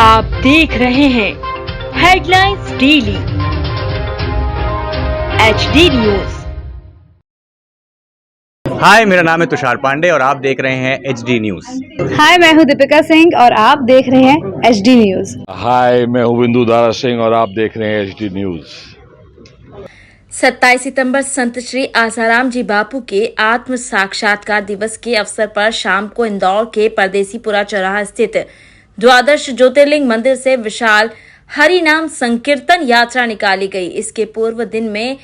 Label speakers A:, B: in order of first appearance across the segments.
A: आप देख रहे हैं हेडलाइंस डेली HD न्यूज।
B: हाय, मेरा नाम है तुषार पांडे और आप देख रहे हैं HD न्यूज।
C: हाय, मैं हूं दीपिका सिंह और आप देख रहे हैं HD न्यूज।
D: हाय, मैं हूं बिंदु दारा सिंह और आप देख रहे हैं HD न्यूज।
E: 27 सितंबर संत श्री आसाराम जी बापू के आत्म साक्षात्कार दिवस के अवसर पर शाम को इंदौर के परदेसीपुरा चौराहा स्थित द्वादश ज्योतिर्लिंग मंदिर से विशाल हरि नाम संकीर्तन यात्रा निकाली गई। इसके पूर्व दिन में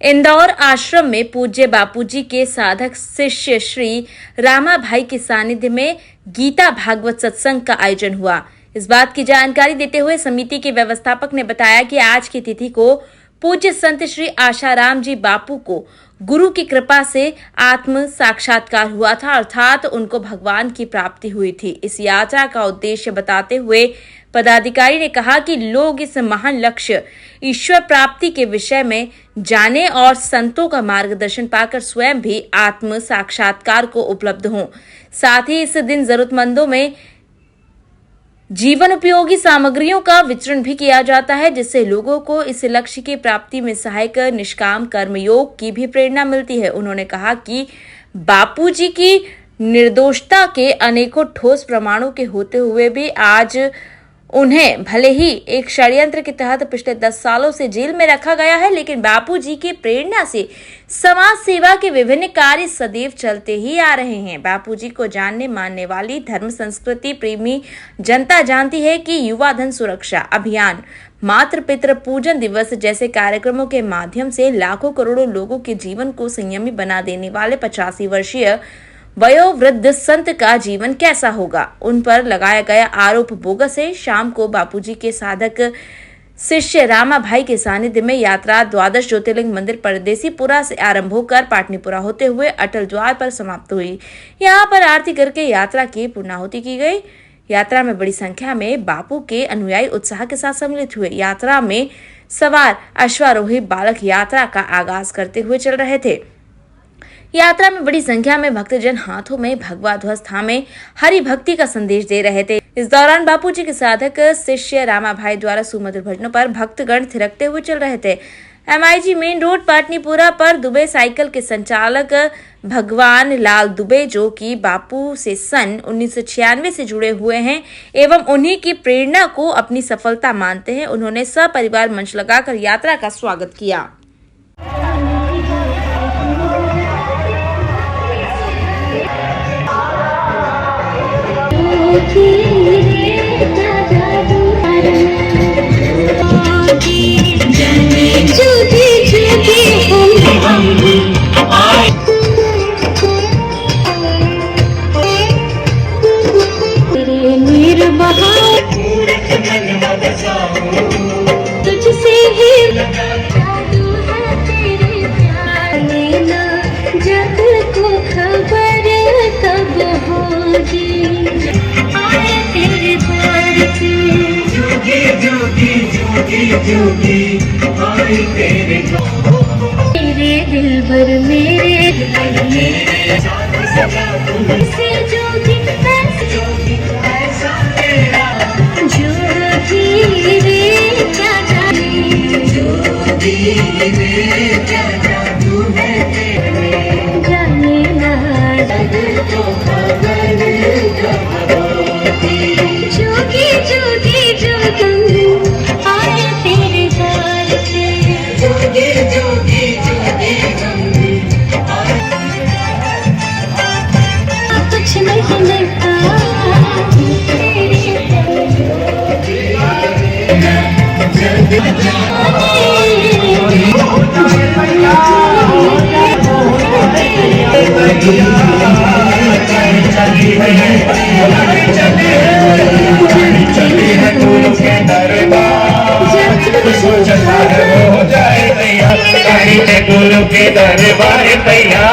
E: इंदौर आश्रम में पूज्य बापूजी के साधक शिष्य श्री रामा भाई के सानिध्य में गीता भागवत सत्संग का आयोजन हुआ। इस बात की जानकारी देते हुए समिति के व्यवस्थापक ने बताया कि आज की तिथि को पूज्य संत श्री आशाराम जी बापू को गुरु की कृपा से आत्म साक्षात्कार हुआ था, अर्थात उनको भगवान की प्राप्ति हुई थी। इस यात्रा का उद्देश्य बताते हुए पदाधिकारी ने कहा कि लोग इस महान लक्ष्य ईश्वर प्राप्ति के विषय में जाने और संतों का मार्गदर्शन पाकर स्वयं भी आत्म साक्षात्कार को उपलब्ध हों। साथ ही इस दिन जरूरतमंदों में जीवन उपयोगी सामग्रियों का वितरण भी किया जाता है, जिससे लोगों को इस लक्ष्य की प्राप्ति में सहायक निष्काम कर्मयोग की भी प्रेरणा मिलती है। उन्होंने कहा कि बापूजी की निर्दोषता के अनेकों ठोस प्रमाणों के होते हुए भी आज उन्हें भले ही एक षड्यंत्र के तहत पिछले 10 सालों से जेल में रखा गया है, लेकिन बापूजी की प्रेरणा से समाज सेवा के विभिन्न कार्य सदैव चलते ही आ रहे हैं। बापूजी को जानने मानने वाली धर्म संस्कृति प्रेमी जनता जानती है कि युवा धन सुरक्षा अभियान, मातृ पितृ पूजन दिवस जैसे कार्यक्रमों के माध्यम से लाखों करोड़ों लोगों के जीवन को संयमी बना देने वाले 85 वर्षीय वयोवृद्ध संत का जीवन कैसा होगा। उन पर लगाया गया आरोप बोगस है। शाम को बापूजी के साधक शिष्य रामा भाई के सानिध्य में यात्रा द्वादश ज्योतिर्लिंग मंदिर परदेसीपुरा से आरंभ होकर पाटनीपुरा होते हुए अटल द्वार पर समाप्त हुई। यहाँ पर आरती करके यात्रा की पूर्णाहुति की गई। यात्रा में बड़ी संख्या में बापू के अनुयायी उत्साह के साथ सम्मिलित हुए। यात्रा में सवार अश्वारोही बालक यात्रा का आगाज करते हुए चल रहे थे। यात्रा में बड़ी संख्या में भक्तजन हाथों में भगवा ध्वज थामे हरि भक्ति का संदेश दे रहे थे। इस दौरान बापूजी के साधक शिष्य रामा भाई द्वारा सुमधुर भजनों पर भक्तगण थिरकते हुए चल रहे थे। MIG मेन रोड पाटनीपुरा पर दुबे साइकिल के संचालक भगवान लाल दुबे, जो कि बापू से सन 1996 से जुड़े हुए हैं एवं उन्हीं की प्रेरणा को अपनी सफलता मानते हैं, उन्होंने सपरिवार मंच लगाकर यात्रा का स्वागत किया।
F: तुझसे ही जादू है तेरे प्यार लेना, जग को खबर तब होगी आए तेरे द्वार पे। जोगी जोगी जोगी जोगी आए तेरे दिल भर मेरे से जोगी जोगी ऐसा तेरा जोगी रे क्या जाने, जोगी रे क्या जादू है तेरे, जाने ना जग को खबर कब होगी। जोगी जोगी जोगी आए तेरे द्वार पे। जोगी जोगी जोगी जोगी कुछ नहीं लगता
G: गुरु के दरबार भैया।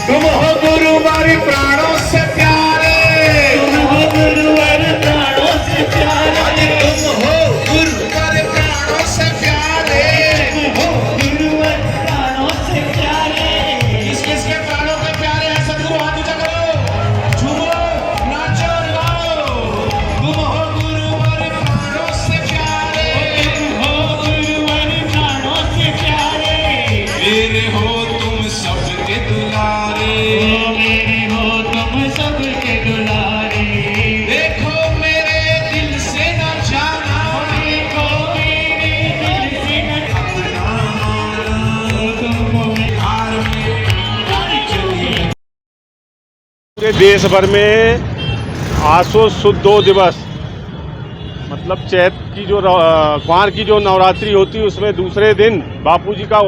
G: तुम हो गुरु
H: देश भर में आसो सुद 2 दिवस मतलब चैत की जो कुंवार की जो नवरात्रि होती है उसमें दूसरे दिन बापूजी का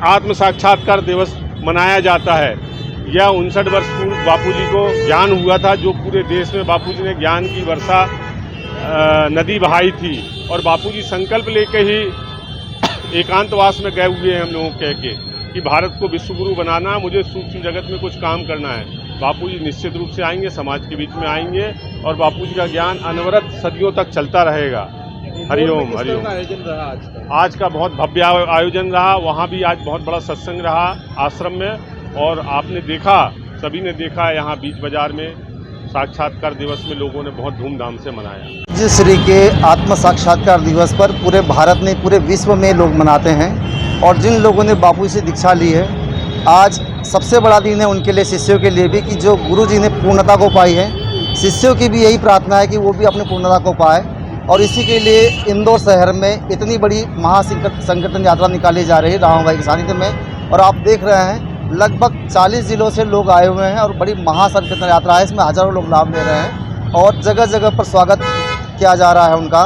H: आत्म साक्षात्कार दिवस मनाया जाता है। यह 59 वर्ष पूर्व बापूजी को ज्ञान हुआ था, जो पूरे देश में बापूजी ने ज्ञान की वर्षा नदी बहाई थी और बापूजी संकल्प लेके ही एकांतवास में गए हुए हैं हम लोगों कह के कि भारत को विश्व गुरु बनाना, मुझे सूक्ष्म जगत में कुछ काम करना है। बापूजी निश्चित रूप से आएंगे, समाज के बीच में आएंगे और बापूजी का ज्ञान अनवरत सदियों तक चलता रहेगा। हरिओम हरिओम। आज का बहुत भव्य आयोजन रहा, वहाँ भी आज बहुत बड़ा सत्संग रहा आश्रम में और आपने देखा, सभी ने देखा यहाँ बीच बाजार में साक्षात्कार दिवस में लोगों ने बहुत धूमधाम से मनाया।
I: जिस श्री के आत्म साक्षात्कार दिवस पर पूरे भारत में, पूरे विश्व में लोग मनाते हैं और जिन लोगों ने बापू से दीक्षा ली है, आज सबसे बड़ा दिन है उनके लिए, शिष्यों के लिए भी, कि जो गुरु जी ने पूर्णता को पाई है। शिष्यों की भी यही प्रार्थना है कि वो भी अपनी पूर्णता को पाए और इसी के लिए इंदौर शहर में इतनी बड़ी महासंकीर्तन यात्रा निकाली जा रही है राम भाई के सानिध्य में। और आप देख रहे हैं लगभग 40 जिलों से लोग आए हुए हैं और बड़ी महासंकीर्तन यात्रा है, इसमें हज़ारों लोग लाभ ले रहे हैं और जगह जगह पर स्वागत किया जा रहा है उनका।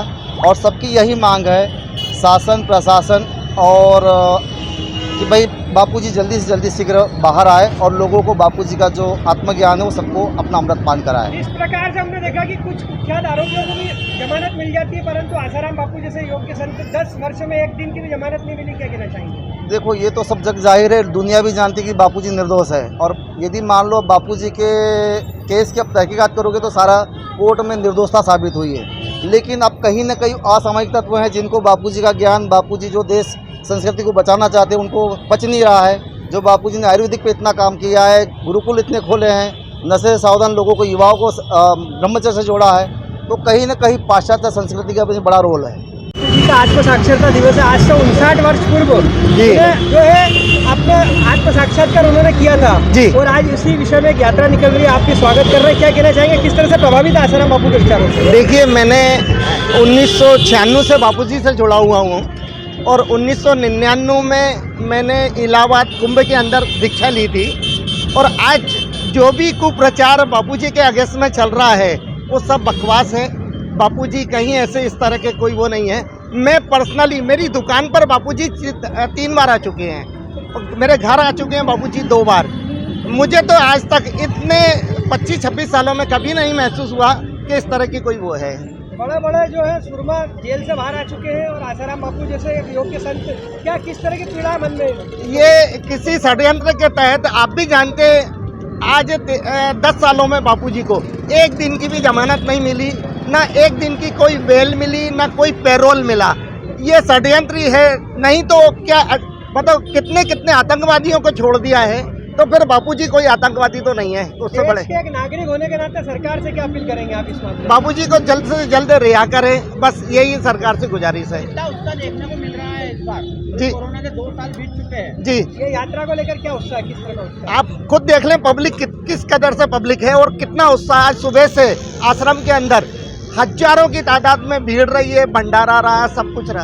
I: और सबकी यही मांग है, शासन प्रशासन और कि भाई बापूजी जल्दी से जल्दी शीघ्र बाहर आए और लोगों को बापूजी का जो आत्मज्ञान है वो सबको अपना अमृत पान कराए।
J: इस प्रकार से हमने देखा कि कुछ कुख्यात आरोपियों को भी जमानत मिल जाती है, परंतु आसाराम बापू जैसे योग्य संत 10 वर्ष में एक दिन की भी जमानत नहीं मिली। क्या कहना चाहेंगे?
I: देखो, ये तो सब जग जाहिर है, दुनिया भी जानती है कि बापूजी निर्दोष है और यदि मान लो बापूजी के केस की अब तहकीकात करोगे तो सारा कोर्ट में निर्दोषता साबित हुई है। लेकिन अब कहीं न कहीं असामयिक तत्व हैं जिनको बापूजी का ज्ञान, बापूजी जो देश संस्कृति को बचाना चाहते हैं उनको पच नहीं रहा है। जो बापूजी ने आयुर्वेदिक पे इतना काम किया है, गुरुकुल इतने खोले हैं, नशे से सावधान लोगों को, युवाओं को ब्रह्मचर्य से जोड़ा है, तो कहीं न कहीं पाश्चात्य संस्कृति का भी बड़ा रोल है।
J: जी का आत्म साक्षात्कार दिवस है, आज से 59 वर्ष पूर्व
I: जी
J: जो है अपना आत्म साक्षात्कार उन्होंने किया था
I: जी।
J: और आज इसी विषय में एक यात्रा निकल रही है, आपके स्वागत कर रहे हैं। क्या कहना चाहेंगे, किस तरह से प्रभावित है आसाराम बापू के विचारों से?
I: देखिए, मैंने 1996 से बापूजी से जुड़ा हुआ हूँ और 1999 में मैंने इलाहाबाद कुंभ के अंदर दीक्षा ली थी और आज जो भी कुप्रचार बापूजी के अगेंस्ट में चल रहा है वो सब बकवास है। बापूजी कहीं ऐसे इस तरह के कोई वो नहीं है। मैं पर्सनली, मेरी दुकान पर बापूजी 3 बार आ चुके हैं, मेरे घर आ चुके हैं बापूजी 2 बार। मुझे तो आज तक इतने 25-26 सालों में कभी नहीं महसूस हुआ कि इस तरह की कोई वो है।
J: बड़े बड़े जो है सुरमा जेल से बाहर आ चुके हैं और आसाराम बापू जैसे एक योग्य संत, क्या किस तरह की पीड़ा मन में?
I: ये किसी षड्यंत्र के तहत, आप भी जानते, आज 10 सालों में बापूजी को एक दिन की भी जमानत नहीं मिली, ना एक दिन की कोई बेल मिली, ना कोई पैरोल मिला। ये षड्यंत्र है। नहीं तो क्या मतलब कितने कितने आतंकवादियों को छोड़ दिया है, तो फिर बापूजी कोई आतंकवादी तो नहीं है। उससे बड़े
J: एक नागरिक होने के नाते सरकार से क्या अपील करेंगे आप इस मामले?
I: बापूजी को जल्द से जल्द रिहा करें, बस यही सरकार से गुजारिश है।
J: उत्साह देखने को मिल रहा है इस बार
I: जी।
J: कोरोना के 2 साल बीत चुके हैं
I: जी।
J: ये यात्रा को लेकर क्या उत्साह, किस तरह का उत्साह?
I: आप खुद देख लें, पब्लिक किस कदर से पब्लिक है और कितना उत्साह। आज सुबह से आश्रम के अंदर हजारों की तादाद में भीड़ रही है, भंडारा रहा है, सब कुछ रहा है।